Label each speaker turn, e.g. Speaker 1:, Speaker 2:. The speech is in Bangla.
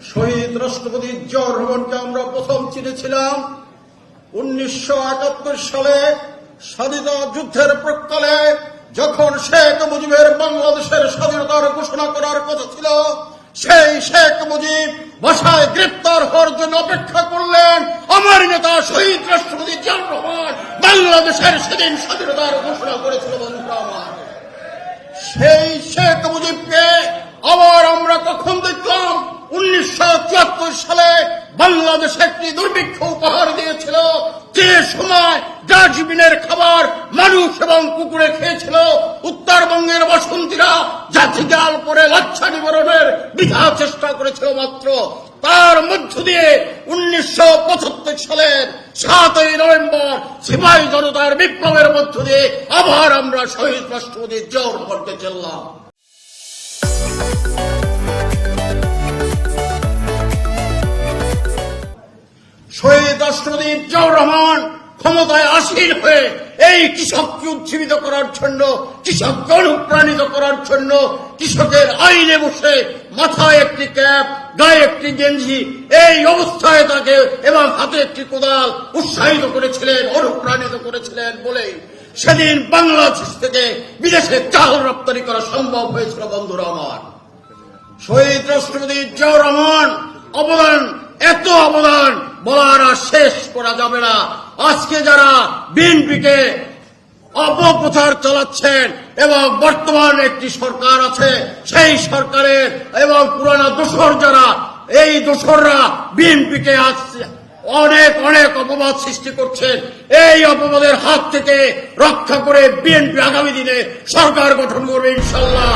Speaker 1: শহীদ রাষ্ট্রপতি জিয়াউর রহমানকে আমরা প্রথম চিনেছিলাম 1971 সালে স্বাধীনতা যুদ্ধের প্রাক্কালে, যখন শেখ মুজিবের বাংলাদেশের স্বাধীনতার ঘোষণা করার কথা ছিল। সেই শেখ মুজিব বাসায় গ্রেপ্তার হওয়ার জন্য অপেক্ষা করলেন। আমার নেতা শহীদ রাষ্ট্রপতি জিয়াউর রহমান বাংলাদেশের সেদিন স্বাধীনতার ঘোষণা করেছিল। বন্ধুরা আমার, সেই শেখ মুজিবকে আবার আমরা কখন দেখলাম? 1974 সালে বাংলাদেশে একটি দুর্ভিক্ষ উপহার দিয়েছিল, যে সময় ডাস্টবিনের খাবার মানুষ এবং কুকুরে খেয়েছিল। উত্তরবঙ্গের বাসন্তীরা জাল করে লাচ্ছা নিবারণের বৃথা চেষ্টা করেছিল মাত্র। তার মধ্য দিয়ে 1975 সালের 7ই নভেম্বর সিপাহী জনতার বিপ্লবের মধ্য দিয়ে আবার আমরা শহীদ রাষ্ট্রপতি জিয়াউর রহমানকে চিনলাম। শহীদ রাষ্ট্রপতি জিয়াউর রহমান ক্ষমতায় আসীন হয়ে এই কৃষককে উজ্জীবিত করার জন্য, কৃষককে অনুপ্রাণিত করার জন্য কৃষকের আইনে বসে মাথায় একটি ক্যাপ, গায়ে একটি গেঞ্জি, এই অবস্থায় তাকে এবং হাতে একটি কোদাল উৎসাহিত করেছিলেন, অনুপ্রাণিত করেছিলেন বলেই সেদিন বাংলাদেশ থেকে বিদেশে চাল রপ্তানি করা সম্ভব হয়েছিল। বন্ধুরা আমার, শহীদ রাষ্ট্রপতি জিয়াউর রহমান অবদান, এত অবদান বলার আর শেষ করা যাবে না। আজকে যারা বিএনপিকে অপপ্রচার চালাচ্ছেন এবং বর্তমান একটি সরকার আছে, সেই সরকারের এবং পুরানা দোসর যারা, এই দোসররা বিএনপিকে আজ অনেক অনেক অপবাদ সৃষ্টি করছেন। এই অপবাদের হাত থেকে রক্ষা করে বিএনপি আগামী দিনে সরকার গঠন করবে ইনশাল্লাহ।